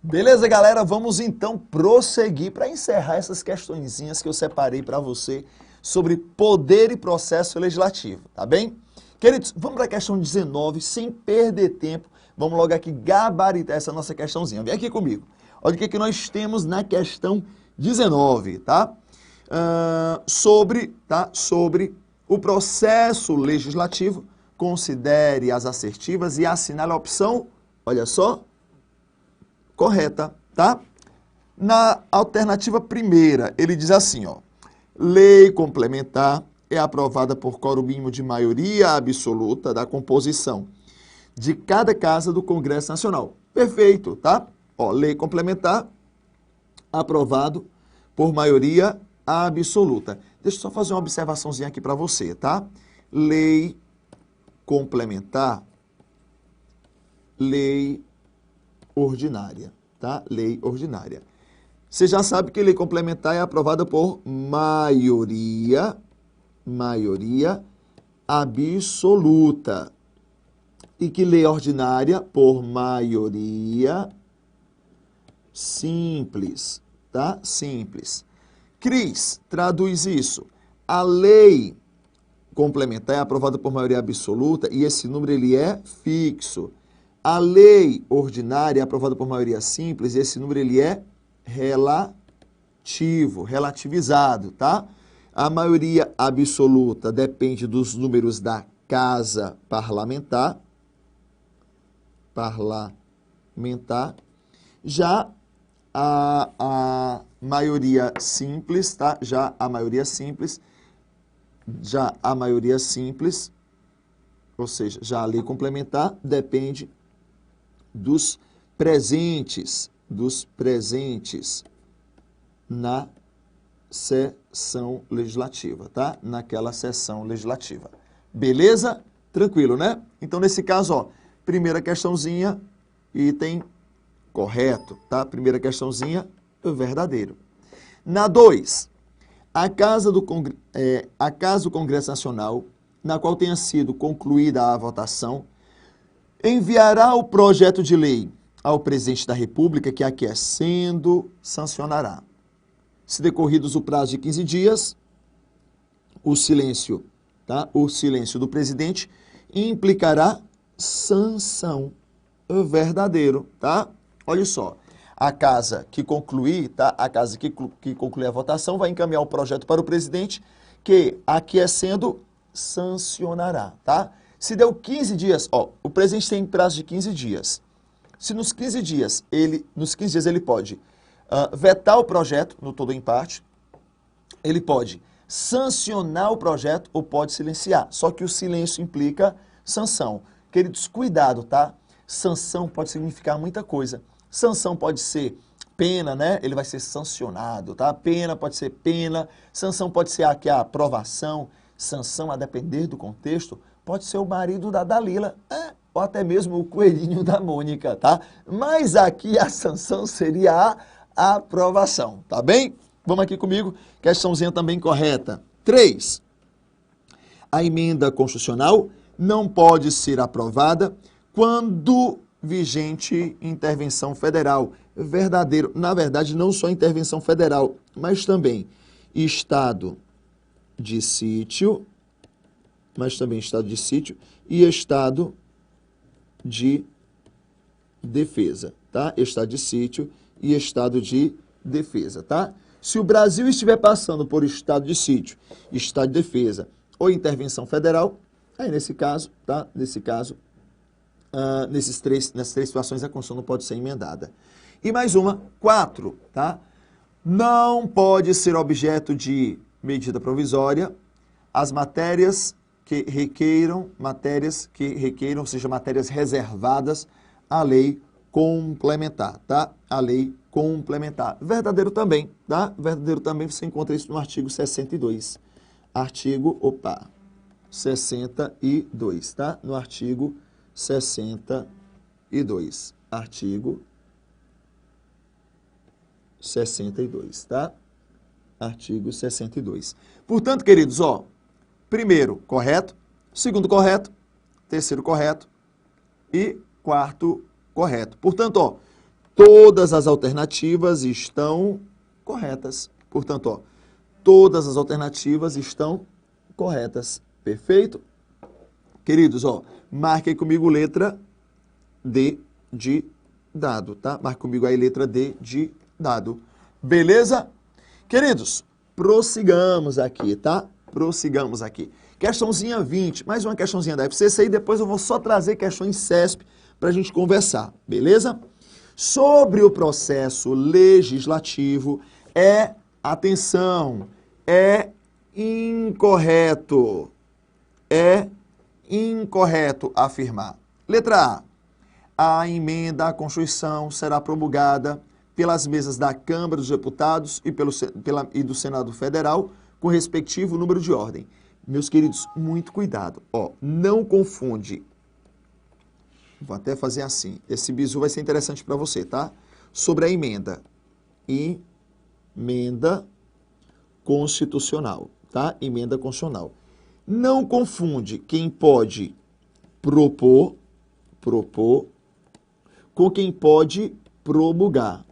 Beleza, galera? Vamos então prosseguir para encerrar essas questõezinhas que eu separei para você sobre poder e processo legislativo, tá bem? Queridos, vamos para a questão 19, sem perder tempo. Vamos logo aqui gabaritar essa nossa questãozinha. Vem aqui comigo. Olha o que nós temos na questão 19, tá? Sobre o processo legislativo, considere as assertivas e assinale a opção, olha só, correta, tá? Na alternativa primeira, ele diz assim, ó, lei complementar é aprovada por quórum mínimo de maioria absoluta da composição de cada casa do Congresso Nacional. Perfeito, tá? Ó, lei complementar aprovado por maioria absoluta. Deixa eu só fazer uma observaçãozinha aqui para você, tá? Lei complementar, lei ordinária, tá? Lei ordinária. Você já sabe que lei complementar é aprovada por maioria absoluta. E que lei ordinária por maioria simples, tá? Simples. Cris, traduz isso. A lei complementar é aprovada por maioria absoluta e esse número ele é fixo. A lei ordinária é aprovada por maioria simples e esse número ele é relativo, relativizado, tá? A maioria absoluta depende dos números da casa parlamentar. Já a maioria simples, tá? Já a maioria simples, ou seja, já a lei complementar depende dos presentes na sessão legislativa, tá? Naquela sessão legislativa. Beleza? Tranquilo, né? Então, nesse caso, ó, primeira questãozinha, item correto, tá? Primeira questãozinha, verdadeiro. Na 2, a casa do Congresso Nacional, na qual tenha sido concluída a votação, enviará o projeto de lei ao presidente da República, que aquiescendo sancionará. Se decorridos o prazo de 15 dias, o silêncio, tá? O silêncio do presidente implicará sanção. Verdadeiro, tá? Olha só, a casa que concluir, tá? A casa que concluir a votação vai encaminhar o projeto para o presidente, que aquiescendo sancionará, tá? Se deu 15 dias, ó, o presidente tem prazo de 15 dias. Se nos 15 dias ele pode vetar o projeto, no todo ou em parte, ele pode sancionar o projeto ou pode silenciar. Só que o silêncio implica sanção. Queridos, cuidado, tá? Sanção pode significar muita coisa. Sanção pode ser pena, né? Ele vai ser sancionado, tá? Pena pode ser pena. Sanção pode ser aqui a aprovação. Sanção, a depender do contexto, pode ser o marido da Dalila, ou até mesmo o coelhinho da Mônica, tá? Mas aqui a sanção seria a aprovação, tá bem? Vamos aqui comigo, questãozinha também correta. 3. A emenda constitucional não pode ser aprovada quando vigente intervenção federal. Verdadeiro. Na verdade, não só intervenção federal, mas também estado de sítio, e estado de defesa, tá? Estado de sítio e estado de defesa, tá? Se o Brasil estiver passando por estado de sítio, estado de defesa ou intervenção federal, aí nesse caso, tá? Nessas três situações a Constituição não pode ser emendada. E mais uma, 4, tá? Não pode ser objeto de medida provisória as matérias que requeiram, ou seja, matérias reservadas à lei complementar, tá? A lei complementar. Verdadeiro também, tá? Verdadeiro também, você encontra isso no artigo 62. 62, tá? No artigo 62. Artigo 62, tá? Artigo 62. Portanto, queridos, ó, primeiro correto, segundo correto, terceiro correto e quarto correto. Portanto, ó, todas as alternativas estão corretas. Portanto, ó, todas as alternativas estão corretas. Perfeito? Queridos, ó, marquem comigo letra D de dado, tá? Marque comigo aí letra D de dado. Beleza? Queridos, prossigamos aqui, tá? Prossigamos aqui. Questãozinha 20, mais uma questãozinha da FCC e depois eu vou só trazer questões CESP para a gente conversar, beleza? Sobre o processo legislativo, atenção, é incorreto afirmar. Letra A emenda à Constituição será promulgada pelas mesas da Câmara dos Deputados e do Senado Federal, com respectivo número de ordem. Meus queridos, muito cuidado. Ó, não confunde. Vou até fazer assim. Esse bizu vai ser interessante para você, tá? Sobre a emenda. Emenda constitucional, tá? Emenda constitucional. Não confunde quem pode propor com quem pode promulgar.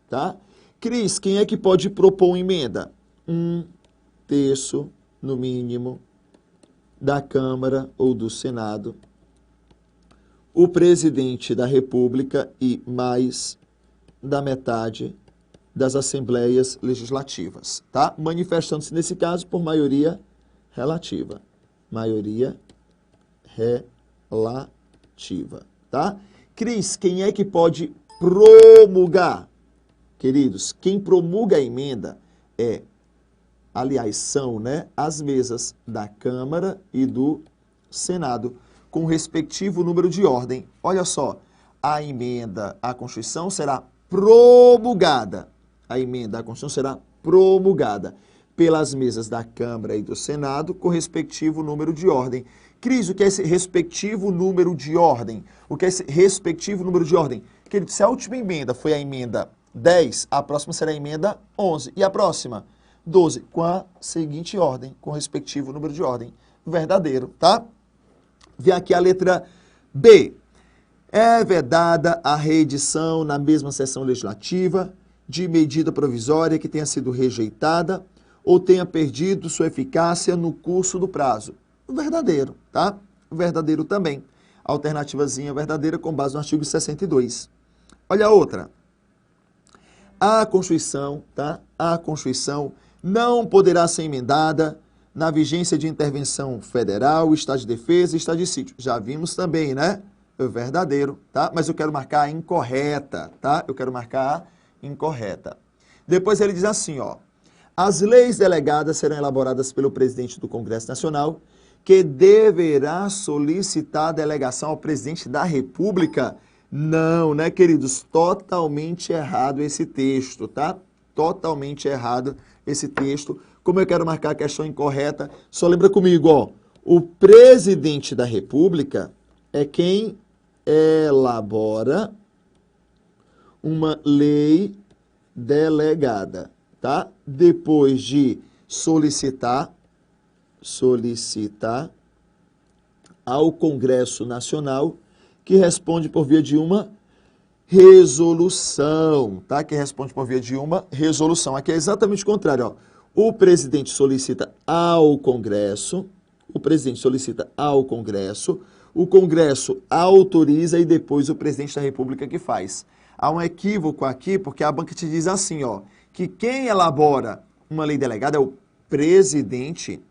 Tá? Cris, quem é que pode propor uma emenda? 1/3, no mínimo, da Câmara ou do Senado, o presidente da República e mais da metade das assembleias legislativas, tá? Manifestando-se, nesse caso, por maioria relativa. Maioria relativa, tá? Cris, quem é que pode promulgar? Queridos, quem promulga a emenda são, né, as mesas da Câmara e do Senado, com o respectivo número de ordem. Olha só, a emenda à Constituição será promulgada. A emenda à Constituição será promulgada pelas mesas da Câmara e do Senado, com o respectivo número de ordem. Cris, o que é esse respectivo número de ordem? O que é esse respectivo número de ordem? Querido, se a última emenda foi a emenda 10, a próxima será a emenda 11. E a próxima? 12, com a seguinte ordem, com o respectivo número de ordem. Verdadeiro, tá? Vê aqui a letra B. É vedada a reedição na mesma sessão legislativa de medida provisória que tenha sido rejeitada ou tenha perdido sua eficácia no curso do prazo. Verdadeiro, tá? Verdadeiro também. Alternativazinha verdadeira com base no artigo 62. Olha a outra. A Constituição, tá? A Constituição não poderá ser emendada na vigência de intervenção federal, estado de defesa e estado de sítio. Já vimos também, né? Verdadeiro, tá? Mas eu quero marcar a incorreta, tá? Eu quero marcar a incorreta. Depois ele diz assim, ó. As leis delegadas serão elaboradas pelo presidente do Congresso Nacional, que deverá solicitar a delegação ao presidente da República. Não, né, queridos? Totalmente errado esse texto, tá? Totalmente errado esse texto. Como eu quero marcar a questão incorreta, só lembra comigo, ó. O presidente da República é quem elabora uma lei delegada, tá? Depois de solicitar ao Congresso Nacional, que responde por via de uma resolução, tá? Que responde por via de uma resolução. Aqui é exatamente o contrário, ó. O presidente solicita ao Congresso, o Congresso autoriza e depois o presidente da República que faz. Há um equívoco aqui, porque a banca te diz assim, ó, que quem elabora uma lei delegada é o presidente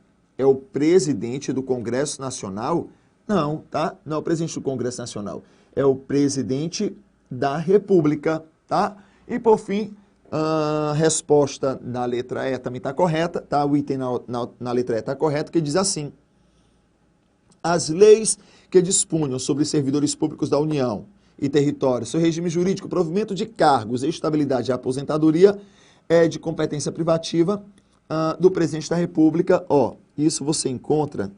do Congresso Nacional. Não, tá? Não é o presidente do Congresso Nacional, é o presidente da República, tá? E por fim, a resposta na letra E também está correta, tá? O item na letra E está correto, que diz assim: as leis que dispunham sobre servidores públicos da União e território, seu regime jurídico, provimento de cargos, estabilidade e aposentadoria é de competência privativa do presidente da República. Ó, isso você encontra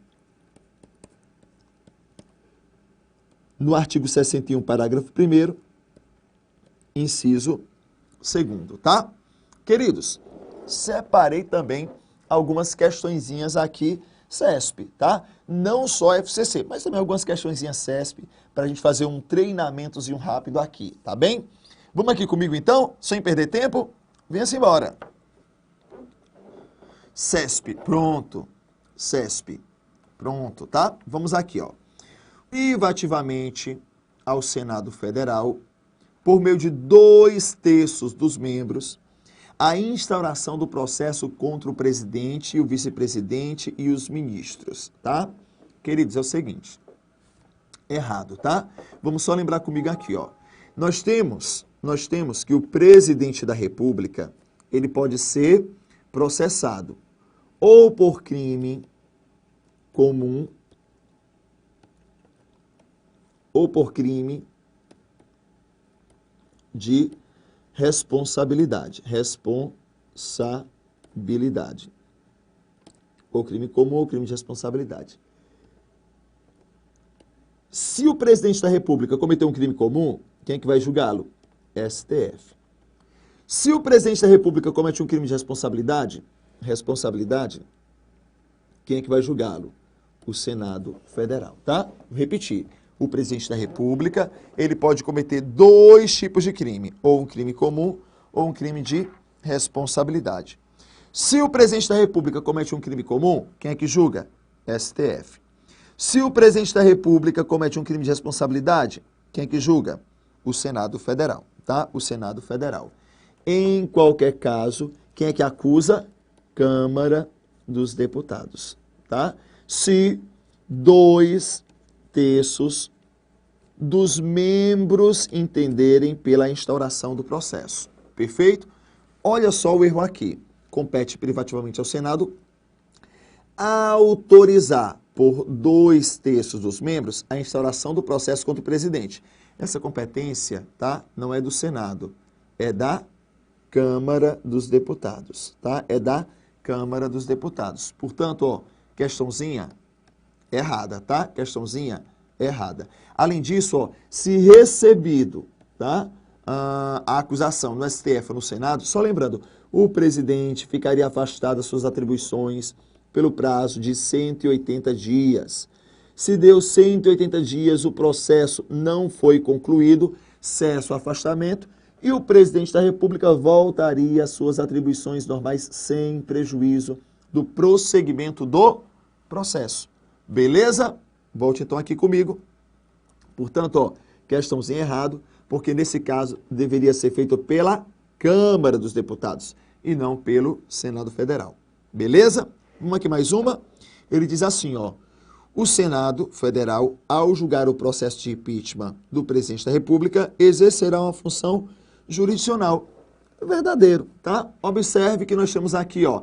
no artigo 61, parágrafo 1º, inciso 2º, tá? Queridos, separei também algumas questõezinhas aqui CESP, tá? Não só FCC, mas também algumas questõezinhas CESP para a gente fazer um treinamentozinho rápido aqui, tá bem? Vamos aqui comigo então, sem perder tempo? Venha-se embora. CESP, pronto. CESP, pronto, tá? Vamos aqui, ó. Privativamente ao Senado Federal, por meio de 2/3 dos membros, a instauração do processo contra o presidente, o vice-presidente e os ministros, tá? Queridos, é o seguinte, errado, tá? Vamos só lembrar comigo aqui, ó. Nós temos que o presidente da República, ele pode ser processado ou por crime comum ou por crime de responsabilidade. Responsabilidade. Ou crime comum ou crime de responsabilidade. Se o presidente da República cometeu um crime comum, quem é que vai julgá-lo? STF. Se o presidente da República comete um crime de responsabilidade, quem é que vai julgá-lo? O Senado Federal, tá? Vou repetir. O presidente da República, ele pode cometer 2 tipos de crime, ou um crime comum, ou um crime de responsabilidade. Se o presidente da República comete um crime comum, quem é que julga? STF. Se o presidente da República comete um crime de responsabilidade, quem é que julga? O Senado Federal, tá? O Senado Federal. Em qualquer caso, quem é que acusa? Câmara dos Deputados, tá? Se 2/3 dos membros entenderem pela instauração do processo. Perfeito? Olha só o erro aqui. Compete privativamente ao Senado autorizar por 2/3 dos membros a instauração do processo contra o presidente. Essa competência, tá? Não é do Senado, é da Câmara dos Deputados, tá? É da Câmara dos Deputados. Portanto, ó, questãozinha errada, tá? Questãozinha errada. Além disso, ó, se recebido, tá? A acusação no STF ou no Senado, só lembrando, o presidente ficaria afastado das suas atribuições pelo prazo de 180 dias. Se deu 180 dias, o processo não foi concluído, cessa o afastamento e o presidente da República voltaria às suas atribuições normais sem prejuízo do prosseguimento do processo. Beleza? Volte então aqui comigo. Portanto, ó, questãozinha errado, porque nesse caso deveria ser feito pela Câmara dos Deputados e não pelo Senado Federal. Beleza? Vamos aqui mais uma. Ele diz assim, ó. O Senado Federal, ao julgar o processo de impeachment do presidente da República, exercerá uma função jurisdicional. Verdadeiro, tá? Observe que nós temos aqui, ó,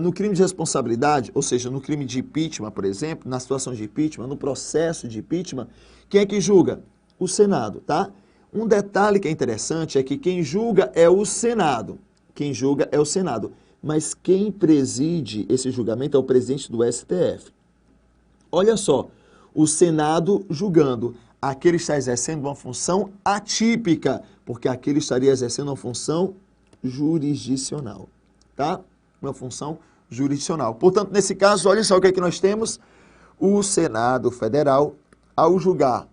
no crime de responsabilidade, ou seja, no crime de impeachment, por exemplo, na situação de impeachment, no processo de impeachment, quem é que julga? O Senado, tá? Um detalhe que é interessante é que quem julga é o Senado. Quem julga é o Senado. Mas quem preside esse julgamento é o presidente do STF. Olha só, o Senado julgando. Aquele está exercendo uma função atípica, porque aquele estaria exercendo uma função jurisdicional, tá? Uma função jurisdicional. Portanto, nesse caso, olha só o que é que nós temos. O Senado Federal, ao julgar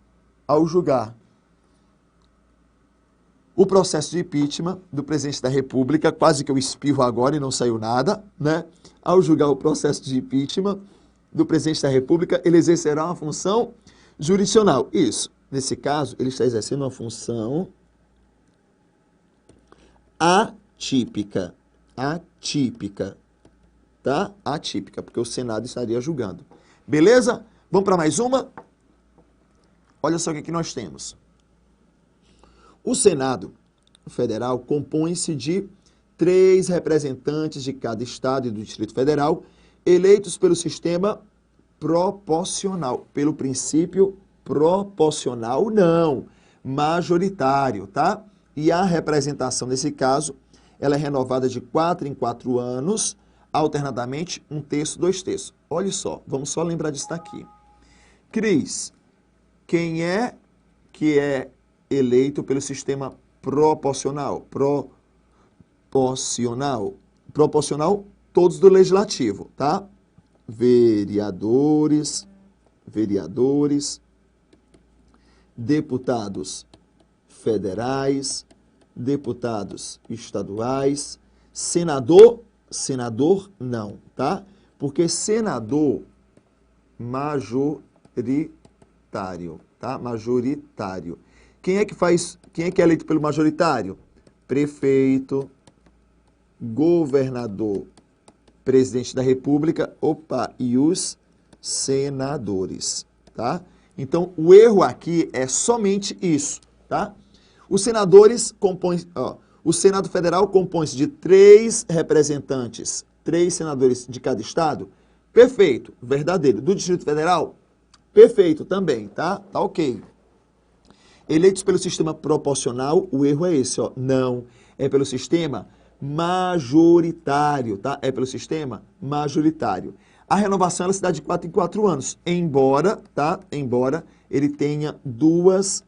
o processo de impeachment do presidente da República, quase que eu espirro agora e não saiu nada, né? Ao julgar o processo de impeachment do presidente da República, ele exercerá uma função jurisdicional. Isso. Nesse caso, ele está exercendo uma função atípica. Atípica. Tá? Atípica, porque o Senado estaria julgando. Beleza? Vamos para mais uma? Olha só o que nós temos. O Senado Federal compõe-se de 3 representantes de cada estado e do Distrito Federal, eleitos pelo sistema proporcional, pelo princípio proporcional, não, majoritário, tá? E a representação, nesse caso, ela é renovada de 4 em 4 anos, alternadamente 1/3, 2/3. Olha só, vamos só lembrar disso daqui. Cris, quem é que é eleito pelo sistema proporcional? Proporcional, todos do Legislativo, tá? Vereadores, deputados federais, deputados estaduais, senador não, tá? Porque senador majoritário, tá? Majoritário. Quem é que é eleito pelo majoritário? Prefeito, governador, presidente da República, e os senadores, tá? Então, o erro aqui é somente isso, tá? Os senadores compõem, o Senado Federal compõe-se de 3 representantes, 3 senadores de cada estado. Perfeito, verdadeiro. Do Distrito Federal? Perfeito também, tá? Tá ok. Eleitos pelo sistema proporcional, o erro é esse, não, é pelo sistema majoritário, tá? É pelo sistema majoritário. A renovação ela se dá de 4 em 4 anos, embora ele tenha 2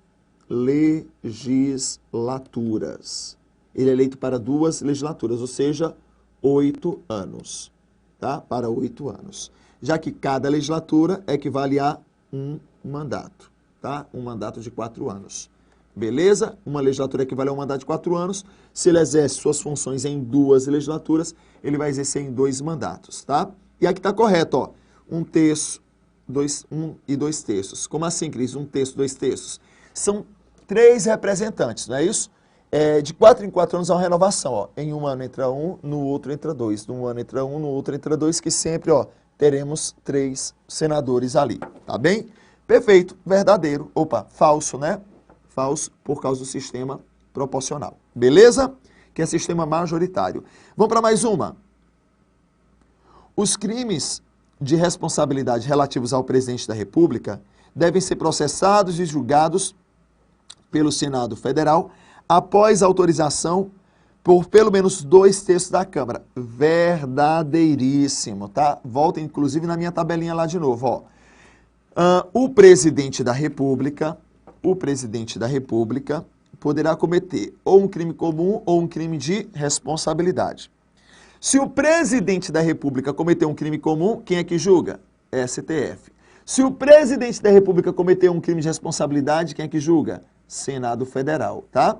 legislaturas. Ele é eleito para 2 legislaturas, ou seja, 8 anos, tá? Para 8 anos. Já que cada legislatura equivale a um mandato, tá? Um mandato de 4 anos. Beleza? Uma legislatura equivale a um mandato de 4 anos. Se ele exerce suas funções em 2 legislaturas, ele vai exercer em 2 mandatos, tá? E aqui está correto, 1 terço, 1 e 2 terços. Como assim, Cris? 1 terço, 2 terços. São 3 representantes, não é isso? De 4 em 4 anos há uma renovação, Em um ano entra 1, no outro entra 2. Num ano entra 1, no outro entra 2, que sempre, teremos 3 senadores ali, tá bem? Perfeito, verdadeiro. Falso, né? Falso por causa do sistema proporcional. Beleza? Que é sistema majoritário. Vamos para mais uma. Os crimes de responsabilidade relativos ao presidente da República devem ser processados e julgados pelo Senado Federal após autorização por pelo menos 2 terços da Câmara. Verdadeiríssimo, tá? Volta, inclusive, na minha tabelinha lá de novo, o presidente da República poderá cometer ou um crime comum ou um crime de responsabilidade. Se o presidente da República cometer um crime comum, quem é que julga? STF. Se o presidente da República cometer um crime de responsabilidade, quem é que julga? Senado Federal, tá?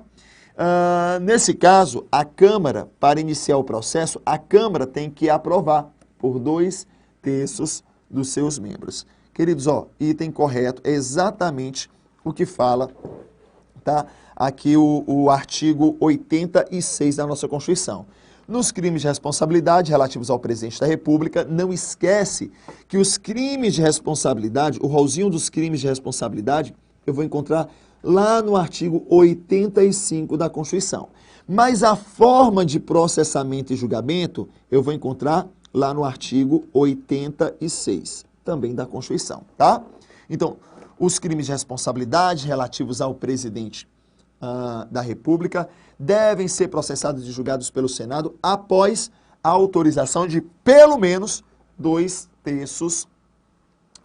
Nesse caso, a Câmara, para iniciar o processo, a Câmara tem que aprovar por 2 terços dos seus membros. Queridos, item correto, é exatamente o que fala, tá? Aqui o artigo 86 da nossa Constituição. Nos crimes de responsabilidade relativos ao presidente da República, não esquece que os crimes de responsabilidade, o rolzinho dos crimes de responsabilidade, eu vou encontrar lá no artigo 85 da Constituição. Mas a forma de processamento e julgamento, eu vou encontrar lá no artigo 86, também da Constituição, tá? Então, os crimes de responsabilidade relativos ao presidente da República devem ser processados e julgados pelo Senado após a autorização de pelo menos 2 terços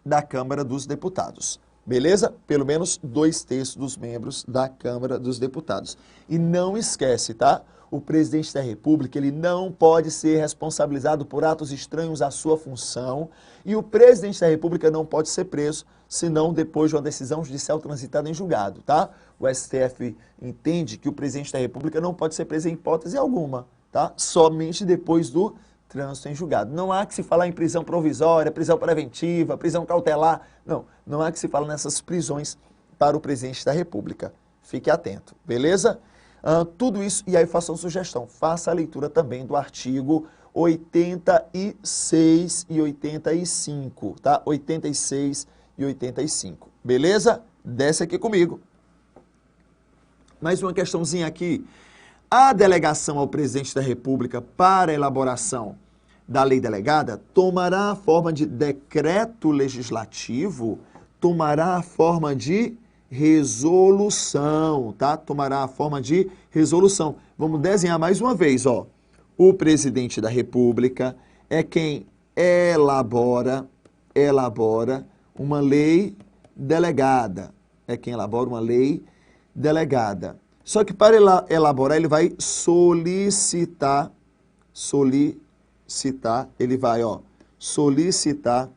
da Câmara dos Deputados. Beleza? Pelo menos 2 terços dos membros da Câmara dos Deputados. E não esquece, tá? O presidente da República, ele não pode ser responsabilizado por atos estranhos à sua função e o presidente da República não pode ser preso, senão depois de uma decisão judicial transitada em julgado, tá? O STF entende que o presidente da República não pode ser preso em hipótese alguma, tá? Somente depois do trânsito em julgado. Não há que se falar em prisão provisória, prisão preventiva, prisão cautelar. Não há que se falar nessas prisões para o presidente da República. Fique atento, beleza? Tudo isso, e aí faça uma sugestão, faça a leitura também do artigo 86 e 85, tá? 86 e 85, beleza? Desce aqui comigo. Mais uma questãozinha aqui. A delegação ao presidente da República para a elaboração da lei delegada tomará a forma de decreto legislativo, tomará a forma de resolução, tá? Tomará a forma de resolução. Vamos desenhar mais uma vez, O presidente da República é quem elabora uma lei delegada. É quem elabora uma lei delegada. Só que para elaborar, ele vai solicitar, ele vai, solicitar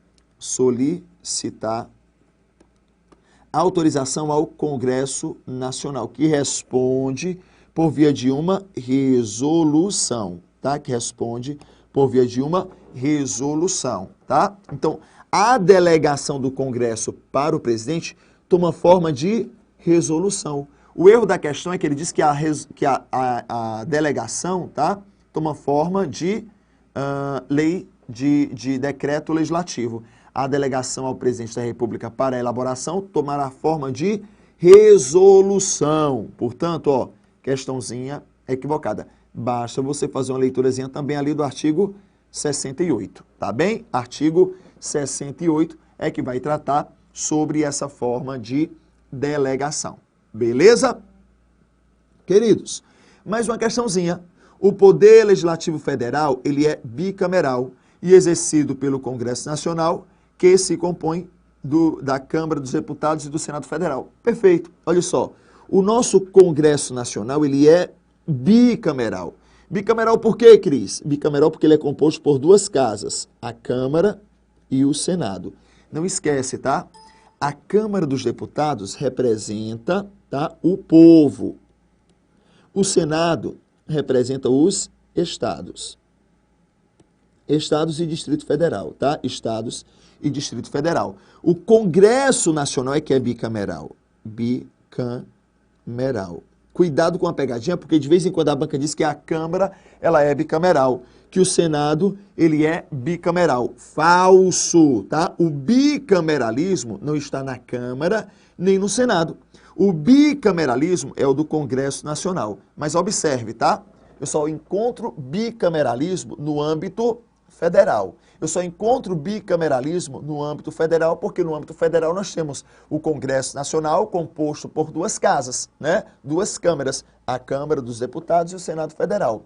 autorização ao Congresso Nacional, que responde por via de uma resolução, tá? Que responde por via de uma resolução, tá? Então, a delegação do Congresso para o presidente toma forma de resolução. O erro da questão é que ele diz que a delegação, tá? Toma forma de lei de decreto legislativo. A delegação ao presidente da República para a elaboração tomará forma de resolução. Portanto, ó, questãozinha equivocada. Basta você fazer uma leiturazinha também ali do artigo 68, tá bem? Artigo 68 é que vai tratar sobre essa forma de delegação. Beleza? Queridos, mais uma questãozinha. O Poder Legislativo Federal, ele é bicameral e exercido pelo Congresso Nacional, que se compõe da Câmara dos Deputados e do Senado Federal. Perfeito. Olha só, o nosso Congresso Nacional, ele é bicameral. Bicameral por quê, Cris? Bicameral porque ele é composto por duas casas, a Câmara e o Senado. Não esquece, tá? A Câmara dos Deputados representa, tá, o povo. O Senado representa os estados. Estados e Distrito Federal, tá? Estados e Distrito Federal. O Congresso Nacional é que é bicameral. Bicameral. Cuidado com a pegadinha, porque de vez em quando a banca diz que a Câmara, ela é bicameral, que o Senado, ele é bicameral. Falso, tá? O bicameralismo não está na Câmara nem no Senado. O bicameralismo é o do Congresso Nacional. Mas observe, tá? Eu só encontro bicameralismo no âmbito federal. Eu só encontro bicameralismo no âmbito federal, porque no âmbito federal nós temos o Congresso Nacional composto por duas casas, né? Duas câmaras, a Câmara dos Deputados e o Senado Federal.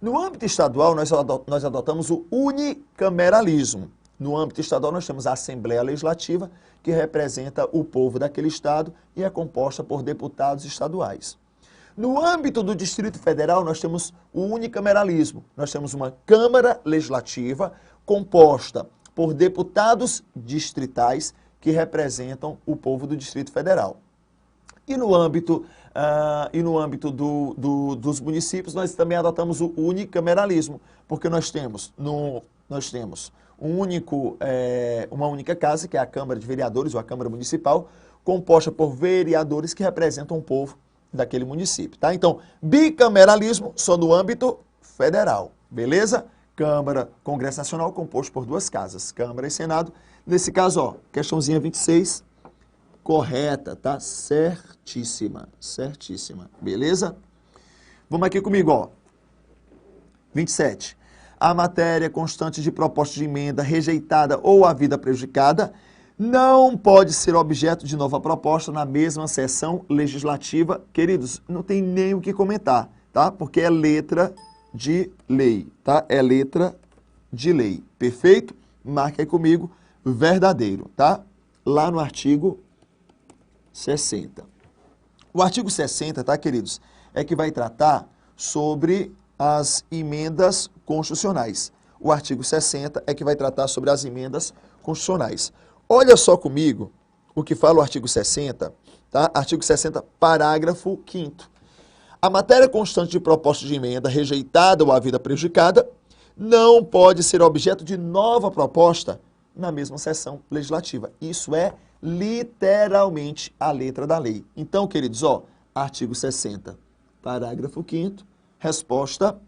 No âmbito estadual, nós adotamos o unicameralismo. No âmbito estadual, nós temos a Assembleia Legislativa, que representa o povo daquele estado e é composta por deputados estaduais. No âmbito do Distrito Federal, nós temos o unicameralismo. Nós temos uma Câmara Legislativa composta por deputados distritais que representam o povo do Distrito Federal. E no âmbito, dos municípios, nós também adotamos o unicameralismo, porque nós temos uma única casa, que é a Câmara de Vereadores, ou a Câmara Municipal, composta por vereadores que representam o povo daquele município, tá? Então, bicameralismo só no âmbito federal, beleza? Câmara, Congresso Nacional composto por duas casas, Câmara e Senado. Nesse caso, ó, questãozinha 26, correta, tá? Certíssima, certíssima, beleza? Vamos aqui comigo, ó. 27. A matéria constante de proposta de emenda rejeitada ou havida prejudicada não pode ser objeto de nova proposta na mesma sessão legislativa. Queridos, não tem nem o que comentar, tá? Porque é letra de lei, tá? É letra de lei, perfeito? Marque aí comigo, verdadeiro, tá? Lá no artigo 60. O artigo 60, tá, queridos? É que vai tratar sobre as emendas constitucionais. O artigo 60 é que vai tratar sobre as emendas constitucionais. Olha só comigo o que fala o artigo 60, tá? Artigo 60, parágrafo 5º. A matéria constante de proposta de emenda rejeitada ou havida prejudicada não pode ser objeto de nova proposta na mesma sessão legislativa. Isso é literalmente a letra da lei. Então, queridos, ó, artigo 60, parágrafo 5º, resposta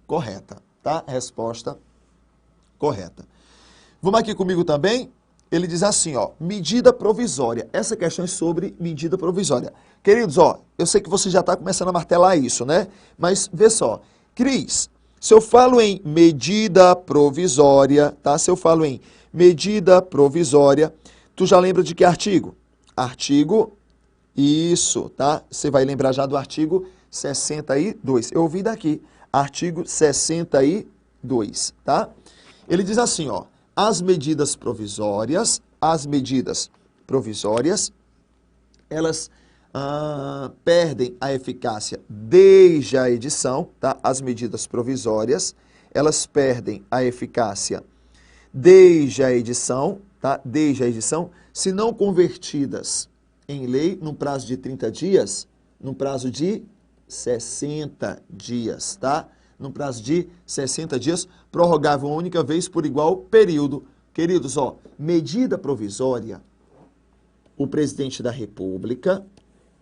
correta, tá? Resposta correta. Vamos aqui comigo também? Ele diz assim, ó, medida provisória. Essa questão é sobre medida provisória. Queridos, ó, eu sei que você já está começando a martelar isso, né? Mas vê só, Cris, se eu falo em medida provisória, tá? Se eu falo em medida provisória, tu já lembra de que artigo? Artigo, isso, tá? Você vai lembrar já do artigo 62. Eu ouvi daqui, artigo 62, tá? Ele diz assim, ó, as medidas provisórias, elas perdem a eficácia desde a edição, tá? As medidas provisórias, elas perdem a eficácia desde a edição, tá? Desde a edição, se não convertidas em lei no prazo de 30 dias, no prazo de 60 dias, tá? No prazo de 60 dias, prorrogável uma única vez por igual período. Queridos, ó, medida provisória, o presidente da República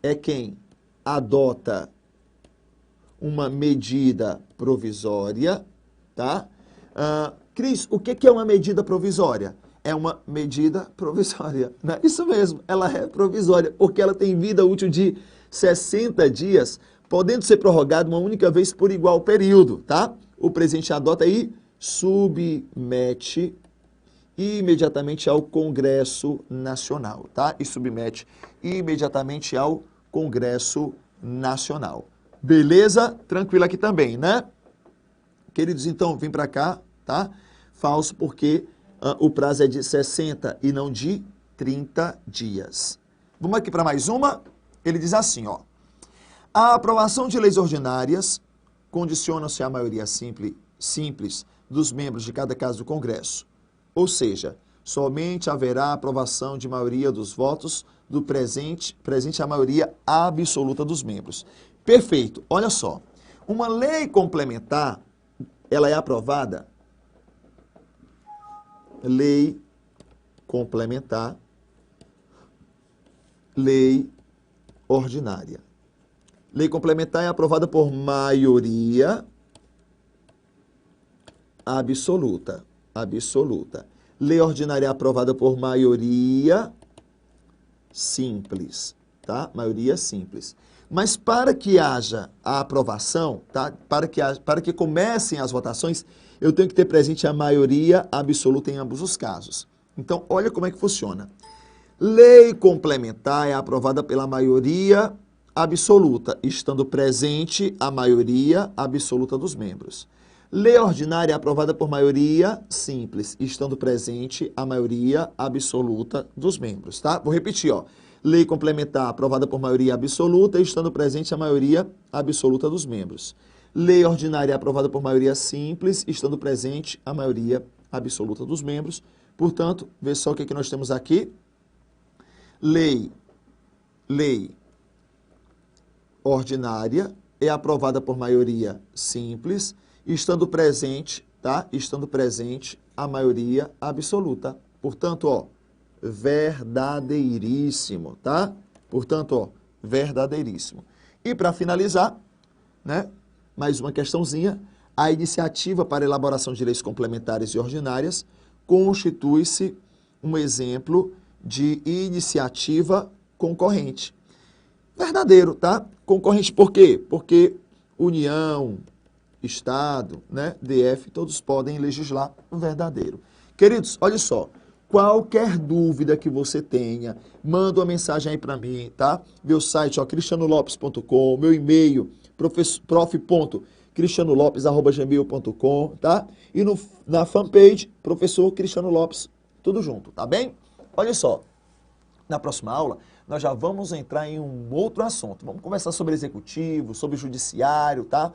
é quem adota uma medida provisória, tá? Cris, o que é uma medida provisória? É uma medida provisória, né? Isso mesmo, ela é provisória, porque ela tem vida útil de 60 dias, podendo ser prorrogada uma única vez por igual período, tá? O presidente adota e submete imediatamente ao Congresso Nacional, tá? E submete imediatamente ao Congresso Nacional. Beleza? Tranquilo aqui também, né? Queridos, então, vem para cá, tá? Falso porque o prazo é de 60 e não de 30 dias. Vamos aqui para mais uma. Ele diz assim, ó. A aprovação de leis ordinárias condiciona-se à maioria simples dos membros de cada casa do Congresso. Ou seja, somente haverá aprovação de maioria dos votos do presente a maioria absoluta dos membros. Perfeito. Olha só. Uma lei complementar, ela é aprovada. Lei complementar, lei ordinária. Lei complementar é aprovada por maioria absoluta. Lei ordinária é aprovada por maioria simples, tá? Maioria simples. Mas para que haja a aprovação, tá? Para que comecem as votações, eu tenho que ter presente a maioria absoluta em ambos os casos. Então, olha como é que funciona. Lei complementar é aprovada pela maioria absoluta, estando presente a maioria absoluta dos membros. Lei ordinária é aprovada por maioria simples, estando presente a maioria absoluta dos membros, tá? Vou repetir, ó. Lei complementar aprovada por maioria absoluta, estando presente a maioria absoluta dos membros. Lei ordinária aprovada por maioria simples, estando presente a maioria absoluta dos membros. Portanto, vê só o que nós temos aqui. Lei ordinária é aprovada por maioria simples, estando presente, tá? Estando presente a maioria absoluta. Portanto, ó, verdadeiríssimo, tá? Portanto, ó, verdadeiríssimo. E para finalizar, né, mais uma questãozinha, a iniciativa para elaboração de leis complementares e ordinárias constitui-se um exemplo de iniciativa concorrente. Verdadeiro, tá? Concorrente por quê? Porque União, Estado, né, DF, todos podem legislar verdadeiro. Queridos, olha só, qualquer dúvida que você tenha, manda uma mensagem aí para mim, tá? Meu site, ó, cristianolopes.com, meu e-mail, prof.cristianolopes@gmail.com, tá? E na fanpage, Professor Cristiano Lopes, tudo junto, tá bem? Olha só, na próxima aula, nós já vamos entrar em um outro assunto. Vamos conversar sobre executivo, sobre judiciário, tá?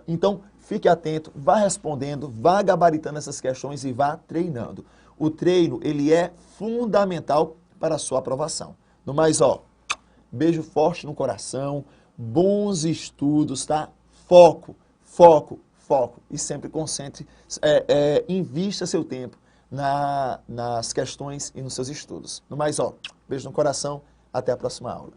Então, fique atento, vá respondendo, vá gabaritando essas questões e vá treinando. O treino, ele é fundamental para a sua aprovação. No mais, ó, beijo forte no coração, bons estudos, tá? Foco. E sempre concentre, invista seu tempo nas questões e nos seus estudos. No mais, ó, beijo no coração, até a próxima aula.